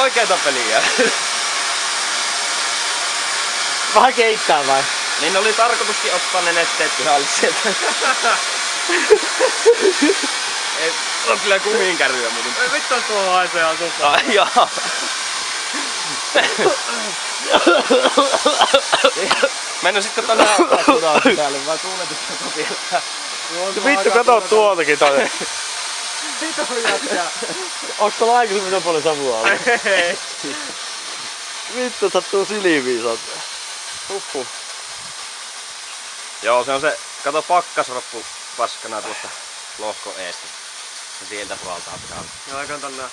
Oikeeta peliä. Vähän keittää vai? Niin oli tarkoituskin ottaa ne netteet pihalle sieltä. Ei, on kyllä kuminkärryä muuten. Ei vittu tuo haisee ihan susta. Ai jaa. Mennä sitten tänään päälle vai tuuletusta vielä? Vittu kato tuoltakin toi. Vittu jätkää. Onks tuolla aikaisemmin niin paljon savua ollut? Ei. Vittu sattuu silmiin saattaa. Huhhuh. Joo, se on se, kato pakkasroppu paskana tuosta lohko eestä. Ja sieltä puoltaa pihalle. Joo, aikaan tänään.